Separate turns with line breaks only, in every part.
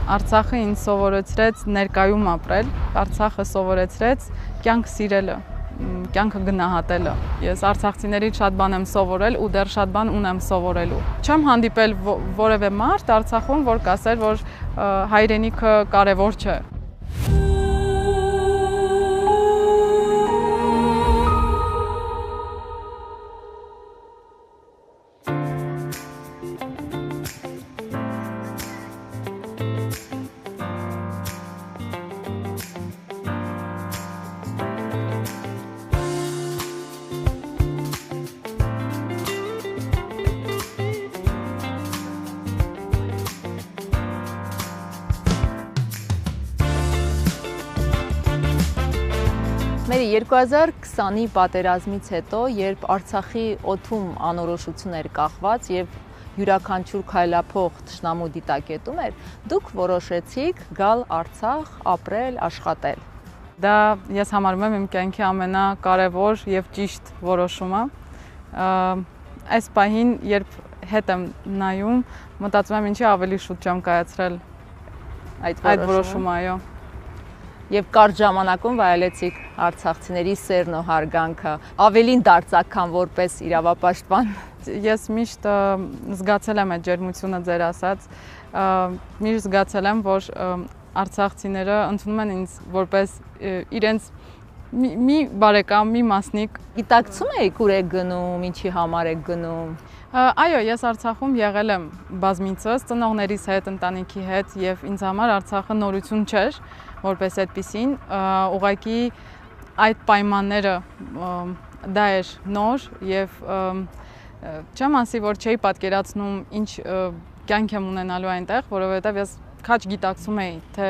Արցախը ինձ սովորեցրեց ներկայում ապրել, Արցախը սովորեցրեց կյանք սիրելը, կյանքը գնահատելը։ Ես արցախցիներից շատ բան եմ սովորել ու դեռ շատ բան ունեմ սովորելու։ Չեմ հանդիպել որևէ մարդ Արցախում, որ կասեր, որ հայրենիքը կարևոր չէ։
Մեր 2020-ի պատերազմից հետո, երբ Արցախի օդում անորոշություն էր կախված եւ յուրաքանչյուր քայլափող թշնամու դիտակետում էր, դուք որոշեցիք գալ Արցախ, ապրել, աշխատել։
Դա ես համարում եմ իմ կյանքի ամենակարևոր եւ ճիշտ որոշումը։ Այս պահին, երբ հետ եմ նայում, մտածում եմ ինչի ավելի շուտ չեմ կայացրել այդ որոշումը, այո։
Եվ կարճ ժամանակում վայելեցիք արցախցիների սերն ու հարգանքը, ավելին դարձաք, քան որպես իրավապաշտպան։
Ես միշտ զգացել եմ այդ ջերմությունը ձեր ասած, միշտ զգացել եմ, որ արցախցիները ընդունում են ինձ որպես իրենց մի բարեկամ, մի մասնիկ։
Գիտակցում եք ուր եք գնում, ինչի համար եք գնում։
Այո, ես Արցախում եղել եմ բազմիցս, ծնողներիս հետ, ընտանիքի հետ եւ ինձ համար Արցախը նորություն չէր, որպես այդպիսին, ուղղակի այդ պայմանները դա էր նոր եւ չեմ ասի, որ չէի պատկերացնում ինչ կյանք եմ ունենալու այնտեղ, որովհետեւ ես քաչ գիտակցում էի, թե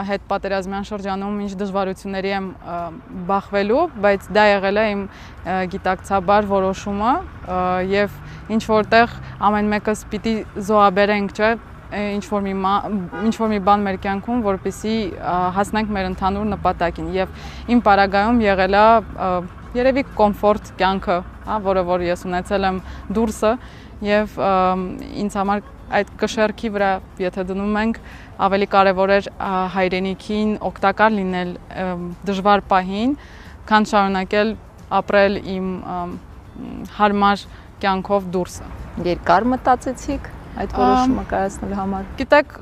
հետ պատերազմյան շրջանում ինչ դժվարությունների եմ բախվելու, բայց դա եղել է իմ գիտակցաբար որոշումը եւ ինչ որտեղ ամեն մեկս պիտի զոհաբերենք, չէ, ինչ որ մի բան մեր կյանքում, որպեսզի հասնենք մեր ընդհանուր նպատակին եւ իմ պարագայում եղել է երևի կոմֆորտ կյանքը, որը որ ես ունեցել եմ դուրսը եւ ինձ համար այդ կշեռքի վրա, եթե դնում ենք, ավելի կարևոր էր հայրենիքին օգտակար լինել դժվար պահին, քան շարունակել ապրել իմ հարմար կյանքով դուրսը։
Երկար մտածեցիք այդ որոշումը կայացնելու համար։
Գիտեք,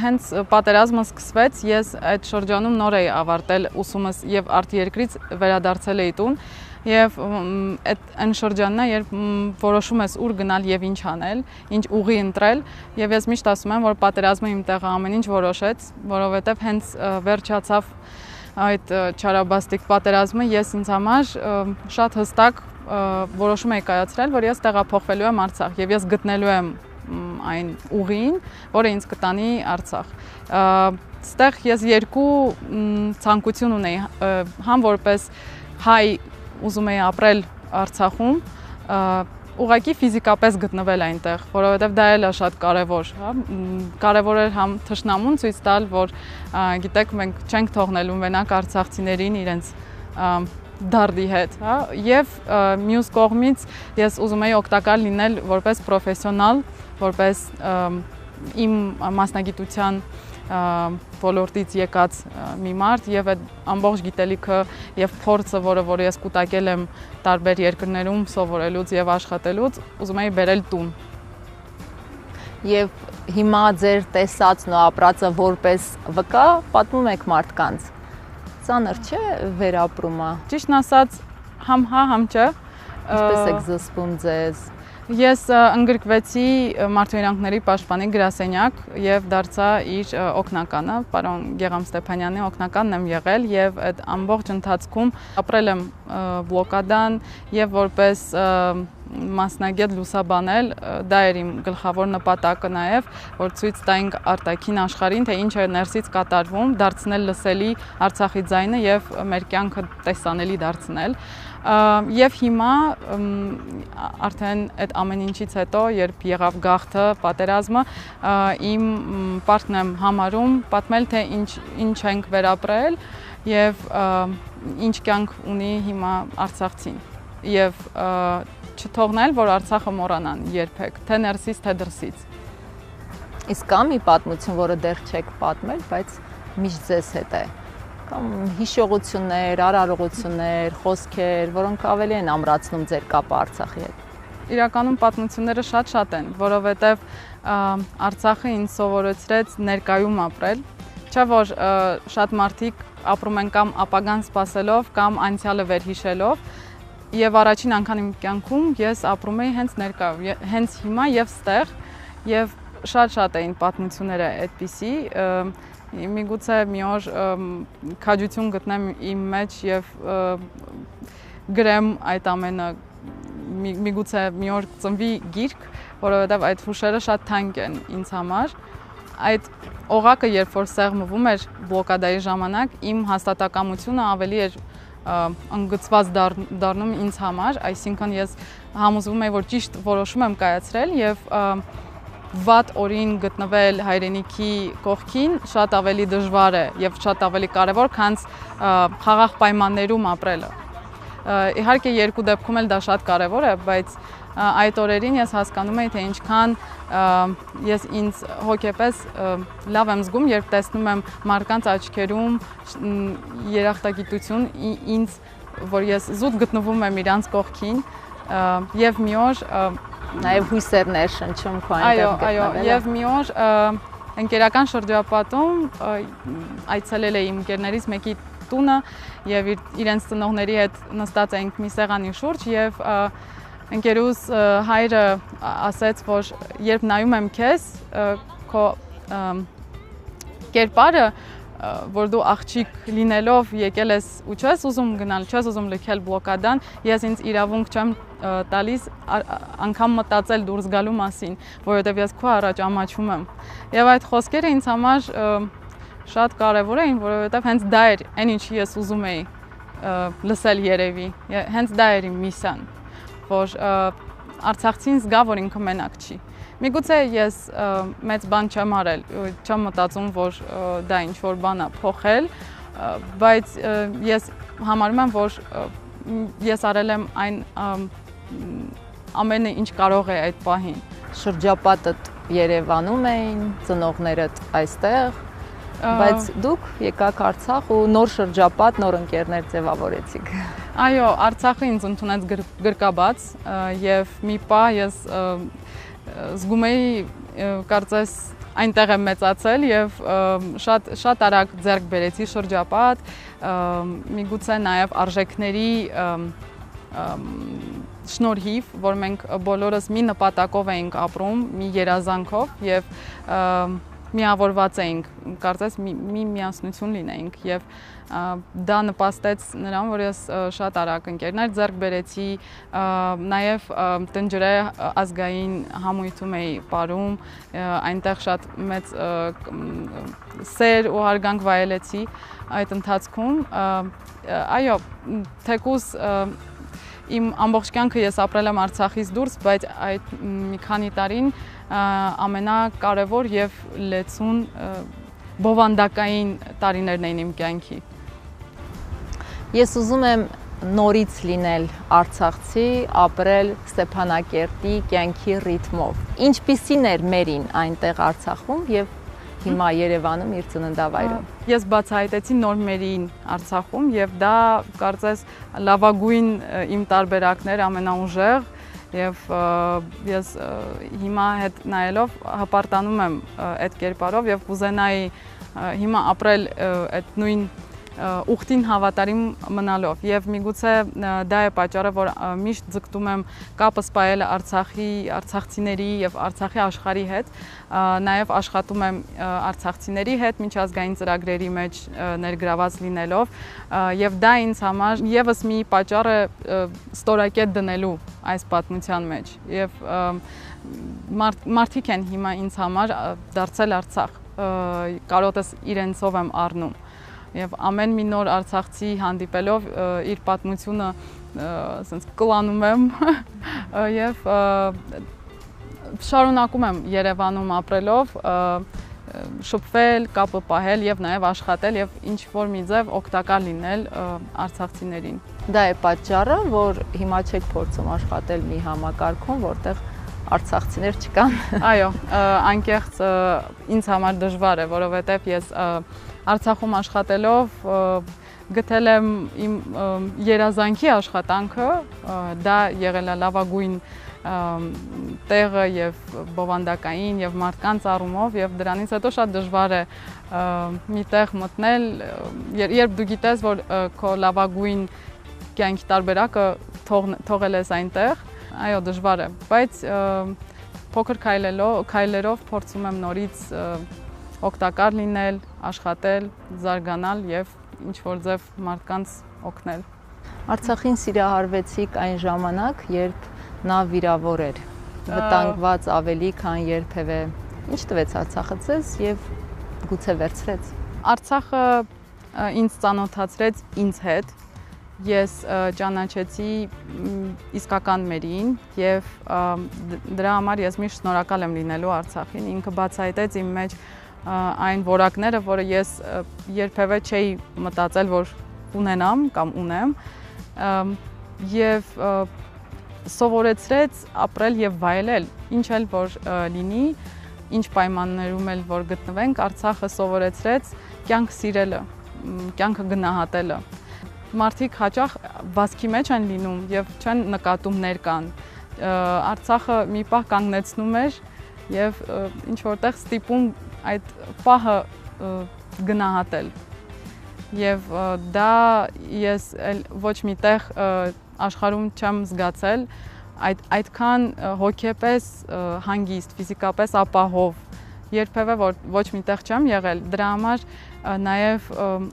հենց պատերազմը սկսվեց, ես այդ շրջանում նոր էի ավարտել ուսումս եւ արտերկրից վերադարձել էի տուն եւ այն շրջանն է, երբ որոշում ես ուր գնալ եւ ինչ անել, ինչ ուղի ընտրել եւ ես միշտ ասում եմ, որ պատերազմը իմ տեղը ամեն ինչ որոշեց, որովհետեւ հենց վերջացավ այդ չարաբաստիկ պատերազմը, ես ինձ համար շատ հստակ որոշում էի կայացրել, որ ես տեղափոխվելու եմ Արցախ եւ ես գտնելու եմ այն ուղին, որը ինձ կտանի Արցախ։ Ստեղ ես երկու ցանկություն ունեի, համ որպես հայ ուզում էի ապրել Արցախում, ուղղակի ֆիզիկապես գտնվել այնտեղ, որովհետև դա էլ է շատ կարևոր, հա, կարևոր էր համ թշնամուն ցույց տալ, որ գիտեք, մենք չենք թողնելու մենակ արցախցիներին իրենց դարդի հետ, հա, եւ մյուս կողմից ես ուզում էի օգտակար լինել որպես պրոֆեսիոնալ, որպես իմ մասնագիտության ոլորտից եկած մի մարդ եւ այդ ամբողջ գիտելիքը եւ փորձը, որը ես կուտակել եմ տարբեր երկրներում սովորելուց եւ աշխատելուց, ուզում էի բերել տուն։
Եւ հիմա ձեր տեսածն ու ապրածը որպես վկա պատմում եք մարդկանց։ Ծանր չէ վերապրումը։
Ճիշտն ասած, համ հա, համ չէ։
Ինչպես եք զսպում ձեզ։
Ես ընդգրկվեցի Մարդու պաշտպանի գրասենյակ եւ դարձա իր օգնականը, պարոն Գեգամ Ստեփանյանի օգնականն եմ եղել եւ այդ ամբողջ ընթացքում ապրել եմ բլոկադան եւ որպես մասնագետ լուսաբանել, դա էր իմ գլխավոր նպատակը նաեւ, որ ցույց տայինք արտաքին աշխարհին, թե ինչ է ներսից կատարվում, դարձնել լսելի Արցախի ձայնը եւ մեր կյանքը տեսանելի դարձնել։ Եվ հիմա արդեն այդ ամեն ինչից հետո, երբ եղավ գաղթը, պատերազմը, իմ պարտքն եմ համարում պատմել, թե ինչ ենք վերապրել եւ ինչ կյանք ունի հիմա արցախցին եւ չթողնել, որ Արցախը մոռանան երբեք, թե ներսից, թե դրսից։
Իսկ կա մի պատմություն, որը դեռ չեք պատմել, բայց միշտ ձեզ հետ է։ Կամ հիշողություններ, արարողություններ, խոսքեր, որոնք ավելի են ամրացնում ձեր կապը Արցախի հետ։
Իրականում պատմությունները շատ են, որովհետև Արցախը ինձ սովորեցրեց ներկայում ապրել, չէ որ շատ մարդիկ ապրում են կամ ապագան սպասելով, կամ անցյալը վերհիշելով, եւ առաջին անգամ իմ կյանքում ես ապրում եի հենց ներկայում, հենց հիմա եւ ստեղ, եւ շատ էին պատմությունները այդպիսի, միգուցե մի օր քաջություն գտնեմ իմ մեջ եւ գրեմ այդ ամենը, միգուցե մի օր ծնվի գիրք, որովհետև այդ հուշերը շատ թանկ են ինձ համար։ Այդ օղակը երբ որ սեղմվում էր բլոկադայի ժամանակ, իմ հաստատակամությունը ավելի էր ընդգծված դառնում ինձ համար, այսինքն ես համոզվում եմ, որ ճիշտ որոշում եմ կայացրել եւ վատ օրին գտնվել հայրենիքի կողքին շատ ավելի դժվար է եւ շատ ավելի կարեւոր, քան խաղաղ պայմաններում ապրելը։ Իհարկե երկու դեպքում էլ դա շատ կարևոր է, բայց այդ օրերին ես հասկանում եի, թե ինչքան ես ինձ հոգեպես լավ եմ զգում, երբ տեսնում եմ մարդկանց աչքերում երախտագիտություն ինձ, որ ես զուտ գտնվում եմ իրանց կողքին եւ մի օր
նաև հույսերներ շնչում քո այնտեղ գտնվել։
Այո, եւ մի օր ընկերական շրջապատում այցելել էի իմ ընկերներից մեկի տունը եւ իրենց ծնողների հետ նստած էինք մի սեղանի շուրջ եւ ընկերուս հայրը ասեց, որ երբ նայում եմ քեզ, քո կերպարը, որ դու աղջիկ լինելով եկել ես ու չես ուզում գնալ, չես ուզում լքել բլոկադան, ես ինձ իրավունք չեմ տալիս անգամ մտածել դուրս գալու մասին, որովհետև ես քո առաջ ամաչում եմ։ Եվ այդ խոսքերը ինձ համար շատ կարևոր էին, որովհետև հենց դա էր, այն ինչի ես ուզում էի լսել երևի, հենց դա էր իմ միսիան, որ արցախցին զգա, որ ինքը մենակ չի։ Միգուցե ես մեծ բան չեմ արել, չեմ մտածում, որ դա ինչ-որ բան է փոխել, բայց ես համարում եմ, որ ես արել եմ այն ամենը, ինչ կարող է այդ պահին։
Շրջապատդ Երևանում էին, ծնողներդ այստեղ, բայց դուք եկաք Արցախ ու նոր շրջապատ, նոր ընկերներ ձևավորեցիք։
Այո, Արցախը ինձ ընդունեց գրկաբաց եւ մի պահ ես զգում էի, կարծես այնտեղ եմ մեծացել եւ շատ արագ ձեռք բերեցի շրջապատ, միգուցե նաեւ արժեքների շնորհիվ, որ մենք բոլորս մի նպատակով էինք ապրում, մի երազանքով եւ միավորված էինք, կարծես մի միասնություն լինեինք եւ դա նպաստեց նրան, որ ես շատ արագ ընկերներ ձեռք բերեցի, նաեւ տնջրե ազգային համույթում էի ապրում, այնտեղ շատ մեծ սեր ու հարգանք վայելեցի այդ ընթացքում, այո, թեկուզ իմ ամբողջ կյանքը ես ապրել եմ Արցախից դուրս, բայց այդ մի քանի տարին ամենակարևոր եւ լեցուն բովանդակային տարիներն էին իմ կյանքի։
Ես ուզում եմ նորից լինել արցախցի, ապրել Ստեփանակերտի կյանքի ռիթմով։ Ինչպիսին էր մերին այնտեղ Արցախում եւ հիմա Երևանում իր ծննդավայրում։
Ես բացահայտեցի նոր մերին Արցախում եւ դա կարծես լավագույն իմ տարբերակներ ամենաուժեղ եւ ես հիմա հետ նայելով հպարտանում եմ այդ կերպարով եւ կուզենայի հիմա ապրել այդ նույն ուխտին հավատարիմ մնալով եւ միգուցե դա է պատճառը, որ միշտ ձգտում եմ կապը սպայել արցախցիների եւ Արցախի աշխարհի հետ, նաեւ աշխատում եմ արցախցիների հետ միջազգային ծրագրերի մեջ ներգրաված լինելով եւ դա ինձ համար եւս մի պատճառ է ստորակետ դնելու այս պատմության մեջ եւ մարդիկ են հիմա ինձ համար դարձել Արցախ, կարոտս իրենցով եմ առնում եւ ամեն մի նոր արցախցի հանդիպելով իր պատմությունը ասենց կլանում եմ եւ շարունակում եմ Երևանում ապրելով շփվել, կապը պահել եւ նաեւ աշխատել եւ ինչ որ մի ձև օգտակար լինել արցախցիներին։
Դա է պատճառը, որ հիմա չեք փորձում աշխատել մի համակարգում, որտեղ արցախցիներ չկան։
Այո, անկեղծ ինձ համար դժվար է, որովհետև ես Արցախում աշխատելով գտել եմ իմ երազանքի աշխատանքը, դա եղել է լավագույն տեղը եւ բովանդակային եւ մարդկանց առումով եւ դրանից հետո շատ դժվար է մի տեղ մտնել, երբ դու գիտես, որ քո լավագույն կյանքի տարբերակը թողել ես այնտեղ, այո, դժվար է, բայց փոքր քայլերով փորձում եմ նորից օգտակար լինել, աշխատել, զարգանալ եւ ինչ-որ ձև մարդկանց օգնել։
Արցախին սիրահարվեցիք այն ժամանակ, երբ նա վիրավոր էր, վտանգված ավելի, քան երբևէ։ Ինչ տվեց Արցախը ձեզ եւ գուցե վերցրեց։
Արցախը ինձ ծանոթացրեց ինձ հետ։ Ես ճանաչեցի իսկական Մերիին եւ դրա համար ես միշտ շնորհակալ եմ լինելու Արցախին։ Ինքը բացահայտեց իմ մեջ այն որակները, որը ես երբևէ չէի մտածել, որ ունենամ կամ ունեմ, եւ սովորեցրեց ապրել եւ վայելել, ինչ էլ որ լինի, ինչ պայմաններում էլ որ գտնվենք, Արցախը սովորեցրեց կյանք սիրելը, կյանքը գնահատելը։ Մարդիկ հաճախ վազքի մեջ են լինում եւ չեն նկատում ներկան։ Արցախը մի պահ կանգնեցնում էր եւ ինչ որտեղ ստիպում այդ պահը գնահատել եւ դա ես ոչ միտեղ աշխարհում չեմ զգացել այդքան հոգեպես հանգիստ, ֆիզիկապես ապահով երբևէ ոչ միտեղ չեմ եղել, դրա համար նաև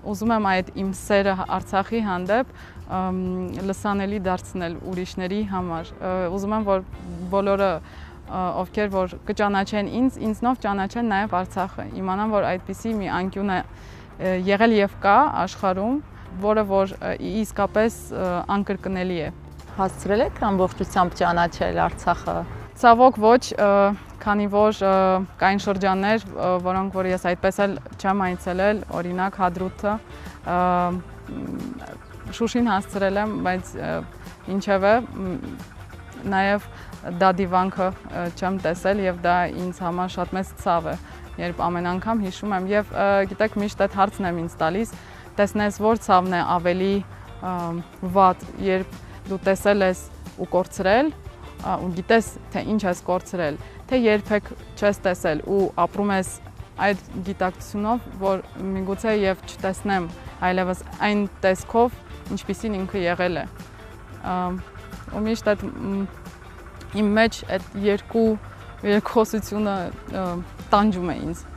ուզում եմ այդ իմ սերը Արցախի հանդեպ լսանելի դարձնել ուրիշների համար, ուզում եմ, որ բոլորը ովքեր որ կճանաչեն ինձնով ճանաչեն նաև Արցախը, իմանան, որ այդպիսի մի անկյուն է եղել եւ կա աշխարհում, որը որ իսկապես անկրկնելի է։
Հասցրել եք ամբողջությամբ ճանաչել Արցախը։
Ցավոք ոչ, քանի որ կային շրջաններ, որոնք որ ես այդպես էլ չեմ այցելել, օրինակ Հադրութը, Շուշին հասցրել եմ, բայց ինչևէ նաև դադիվանքը չեմ տեսել եւ դա ինձ համար շատ մեծ ցավ է, երբ ամեն անգամ հիշում եմ եւ գիտեք միշտ այդ հարցն եմ ինձ տալիս, տեսնես որ ցավն է ավելի վատ, երբ դու տեսել ես ու կորցրել ու գիտես թե ինչ ես կորցրել, թե երբեք չես տեսել ու ապրում ես այդ գիտակցությունով, որ միգուցե եւ չտեսնեմ այլևս այն տեսքով, ինչպիսին ինքը եղել է։ Ու միշտ այդ իմ մեջ այդ երկխոսությունը տանջում է ինձ։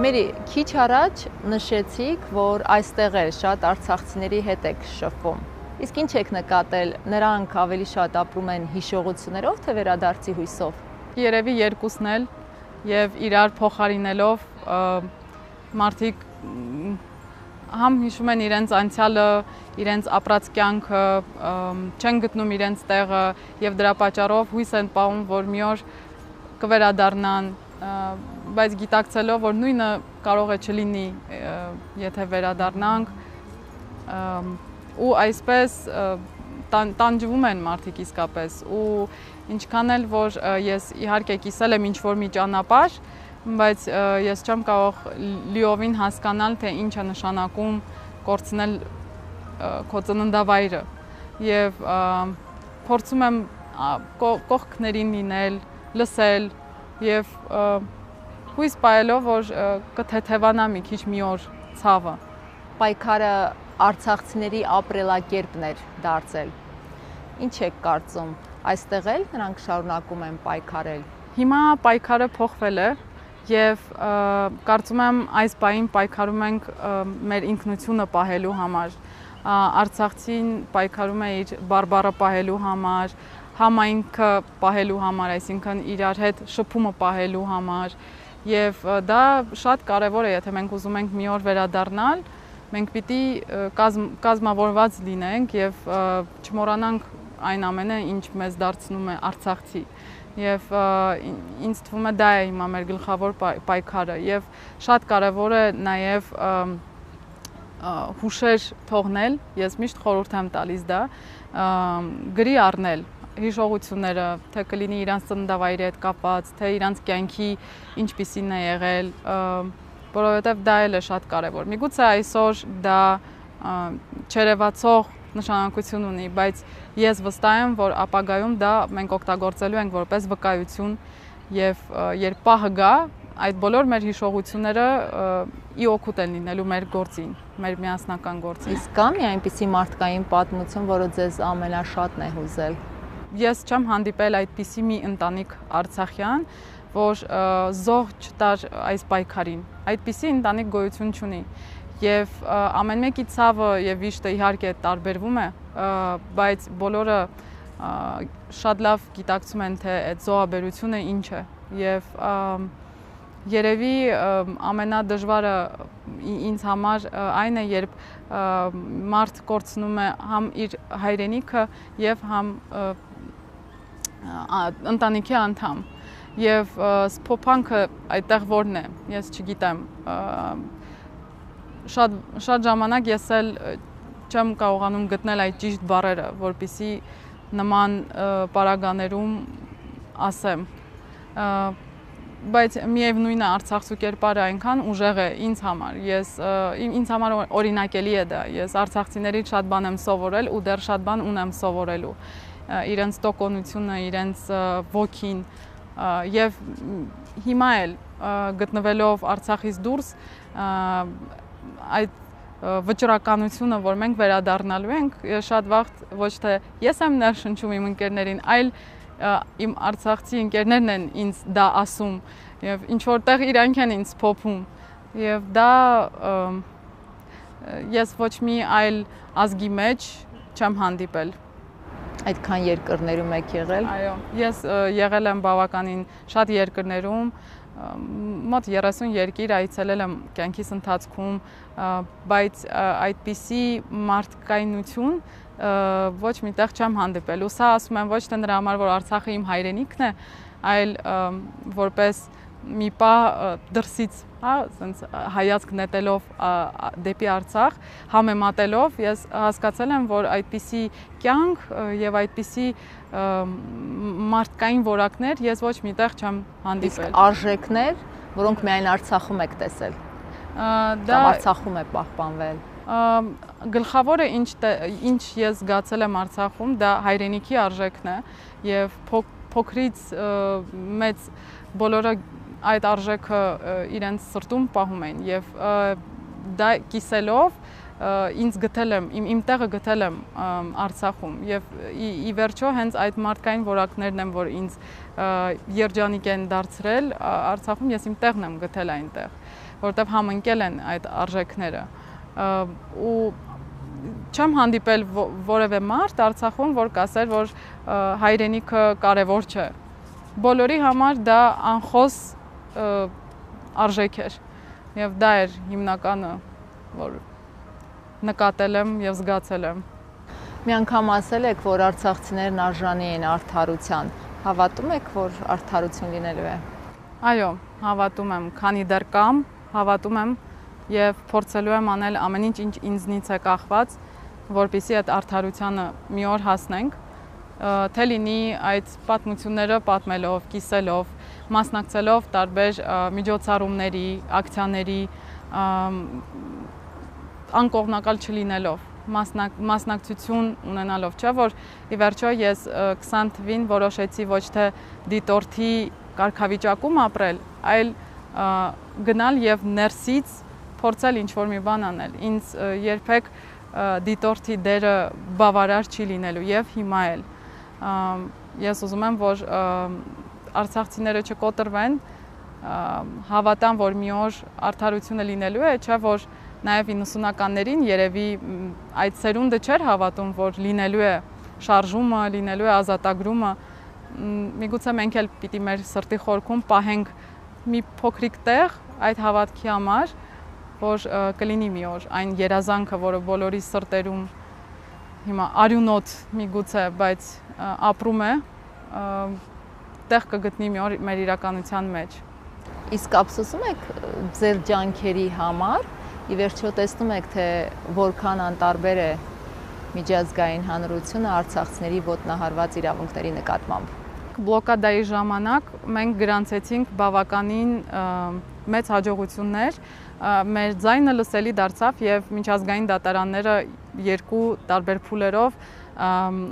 Մերի, քիչ առաջ նշեցիք, որ այստեղ էլ շատ արցախցիների հետ եք շփվում։ Իսկ ինչ եք նկատել, նրանք ավելի շատ ապրում են հիշողություններով, թե վերադարձի հույսով։
Երևի երկուսն էլ եւ իրար փոխարինելով մարդիկ համ հիշում են իրենց անցյալը, իրենց ապրած կյանքը, չեն գտնում իրենց տեղը եւ դրա պատճառով հույս են պահում, որ մի օր կվերադառնան, բայց գիտակցելով, որ նույնը կարող է չլինի, եթե վերադառնանք, ու այսպես տանջվում են մարդիկ իսկապես, ու ինչքան էլ, որ ես իհարկե կիսել եմ ինչ-որ մի ճանապարհ, բայց ես չեմ կարող լիովին հասկանալ, թե ինչ է նշանակում կորցնել քո ծննդավայրը, եւ փորձում եմ կողքներին լինել, լսել, եւ հույս պահելով, որ կթեթևանա մի քիչ մի օր ցավը։
Պայքարը արցախցիների ապրելակերպն էր դարձել։ Ինչ եք կարծում, այստեղ էլ նրանք շարունակում են պայքարել։
Հիմա պայքարը փոխվել է եւ կարծում եմ այս պահին պայքարում ենք մեր ինքնությունը պահելու համար։ Արցախցին պայքարում է իր բարբառը պահելու համար, համայնքը պահելու համար, այսինքն իրար հետ շփումը պահելու համար, եւ դա շատ կարեւոր է, եթե մենք ուզում ենք մի օր վերադառնալ մենք պիտի կազմավորված լինենք եւ չմոռանանք այն ամենը, ինչ մեզ դարձնում է արցախցի։ Եվ ինձ թվում է դա է հիմա մեր գլխավոր պայքարը եւ շատ կարեւոր է նաեւ հուշեր թողնել, ես միշտ խորհուրդ եմ տալիս դա, գրի առնել հիշողությունները, թե կլինի իրանց ծննդավայրի հետ կապված, թե իրանց կյանքի ինչպիսին է եղել, որովհետև դա էլ է շատ կարևոր։ Միգուցե այսօր դա չերևացող նշանակություն ունի, բայց ես վստահ եմ, որ ապագայում դա մենք օգտագործելու ենք որպես վկայություն եւ երբ պահը գա, այդ բոլոր մեր հիշողությունները ի օգուտ են լինելու մեր գործին, մեր միասնական գործին։
Իսկ կա մի այնպիսի մարդկային պատմություն, որը ձեզ ամենաշատն է հուզել։
Ես չեմ հանդիպել այդպիսի մի ընտանիք արցախյան, որ զոհ չտար այս պայքարին։ Այդպիսի ընտանիք գոյություն չունի։ Եվ ամեն մեկի ցավը եւ վիշտը իհարկե տարբերվում է, բայց բոլորը շատ լավ գիտակցում են, թե այդ զոհաբերությունը ինչ է։ Եվ երևի ամենադժվարը ինձ համար այն է, երբ մարդ կորցնում է համ իր հայրենիքը եւ համ ընտանիքի անդամ։ Եվ սփոփանքը այդտեղ որն է, ես չգիտեմ։ Շատ ժամանակ ես էլ չեմ կարողանում գտնել այդ ճիշտ բառերը, որպեսզի նման պարագաներում ասեմ։ Բայց միևնույն է Արցախցու կերպարը այնքան ուժեղ է ինձ համար։ Ինձ համար օրինակելի է դա։ Ես արցախցիներից շատ բան եմ սովորել ու դեռ շատ բան ունեմ սովորելու։ Իրենց տոկունությունը, իրենց ոգին եւ հիմա էլ գտնվելով Արցախից դուրս այդ վճռականությունը, որ մենք վերադառնալու ենք, շատ վաղ ոչ թե ես եմ ներշնչում իմ ընկերներին, այլ իմ արցախցի ընկերներն են ինձ դա ասում եւ ինչ որտեղ իրանք են ինձ փոփում եւ դա ես ոչ մի այլ ազգի մեջ չեմ հանդիպել։
Այդքան երկրներում եք եղել։
Այո, ես եղել եմ բավականին շատ երկրներում, մոտ 30 երկիր այցելել եմ կյանքիս ընթացքում, բայց այդպիսի մարդկայնություն ոչ միտեղ չեմ հանդիպել։ Ու սա ասում եմ ոչ թե նրա համար, որ Արցախը իմ հայրենիքն է, այլ որպես մի պահ դրսից, ասենց հայացք նետելով դեպի Արցախ, համեմատելով, ես հասկացել եմ, որ այդպիսի կյանք եւ այդպիսի մարդկային որակներ ես ոչ միտեղ չեմ հանդիպել։
Իսկ արժեքներ, որոնք միայն Արցախում եք տեսել։ Դա Արցախում է պահպանվել։
Գլխավորը ինչ ես զգացել եմ Արցախում, դա հայրենիքի արժեքն է եւ փոքրից մեծ բոլորը այդ արժեքը իրենց սրտում պահում են եւ դա կիսելով ինձ գտել եմ, իմ տեղը գտել եմ Արցախում եւ ի վերջո հենց այդ մարդկային որակներն են, որ ինձ երջանիկ են դարձրել Արցախում, ես իմ տեղն եմ գտել այնտեղ, որովհետեւ համընկել են այդ արժեքները ու չեմ հանդիպել որևէ մարդ Արցախում, որ կասեր, որ հայրենիքը կարևոր չէ։ Բոլորի համար դա անխոս արժեք էր եւ դա էր հիմնականը, որ նկատել եմ եւ զգացել եմ։
Մի անգամ ասել եք, որ արցախցիներն արժանի են արդարության։ Հավատում եք, որ արդարություն լինելու է։
Այո, հավատում եմ, քանի դեռ կամ, հավատում եմ եւ փորձելու եմ անել ամեն ինչ, ինչ ինձնից է կախված, որպեսզի այդ արդարությանը մի օր հասնենք, թե լինի այդ պատմությունները պատմելով, կիսելով, մասնակցելով տարբեր միջոցառումների, ակցիաների, անկողմնակալ չլինելով, մասնակցություն ունենալով, չէ՞ որ ի վերջո ես 20 թվին որոշեցի ոչ թե դիտորդի կարգավիճակում ապրել, այլ գնալ եւ ներսից փորձել ինչ-որ մի բան անել։ Ինձ երբեք դիտորդի դերը բավարար չի լինելու եւ հիմա էլ ես ուզում եմ, որ արցախցիները չկոտրվեն, հավատան, որ մի օր արդարությունը լինելու է, չէ՞ որ նաև 90-ականներին երևի այդ սերունդը չէր հավատում, որ լինելու է շարժումը, լինելու է ազատագրումը։ Միգուցե մենք էլ պիտի մեր սրտի խորքում պահենք մի փոքրիկ տեղ այդ հավատքի համար, որ կլինի մի օր այն երազանքը, որը բոլորի սրտերում հիմա արյունոտ միգուցե, բայց ապրում է, տեղ կգտնի մի օր մեր իրականության մեջ։
Իսկ ափսոսում եք ձեր ջանքերի համար, ի վերջո տեսնում եք, թե որքան անտարբեր է միջազգային հանրությունը արցախցիների ոտնահարված իրավունքների նկատմամբ։
Բլոկադայի ժամանակ մենք գրանցեցինք բավականին մեծ հաջողություններ, մեր ձայնը լսելի դարձավ եւ միջազգային դատարանները երկու տարբեր փուլերով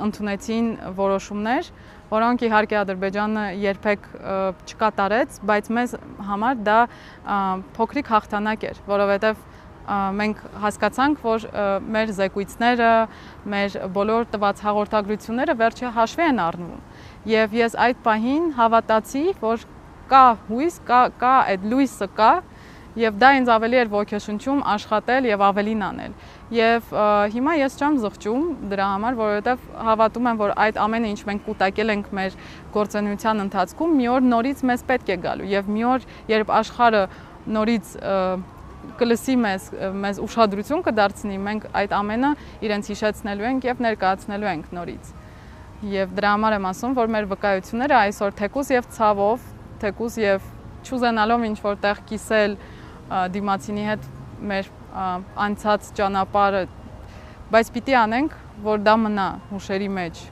ընդունեցին որոշումներ, որոնք իհարկե Ադրբեջանը երբեք չկատարեց, բայց մեզ համար դա փոքրիկ հաղթանակ էր, որովհետեւ մենք հասկացանք, որ մեր զեկույցները, մեր բոլոր տված հաղորդագրությունները վերջը հաշվի են առնվում։ Եվ ես այդ պահին հավատացի, որ կա հույս, կա այդ լույսը կա, եւ դա ինձ ավելի էր ոգեշնչում աշխատել եւ ավելին անել։ Եվ հիմա ես չեմ զղջում դրա համար, որովհետեւ հավատում եմ, որ այդ ամենը, ինչ մենք կուտակել ենք մեր գործունեության ընթացքում, մի օր նորից մեզ պետք է գալու եւ մի օր, երբ աշխարհը նորից կլսի մեզ ուշադրություն կդարձնի, մենք այդ ամենը իրենց հիշեցնելու ենք եւ ներկայացնելու ենք նորից։ Եվ դրա համար եմ ասում, որ մեր վկայությունները այսօր թեկուզ եւ ցավով, թեկուզ եւ չուզենալով ինչ որտեղ կիսել դիմացինի հետ մեր անցած ճանապարհը, բայց պիտի անենք, որ դա մնա հուշերի մեջ։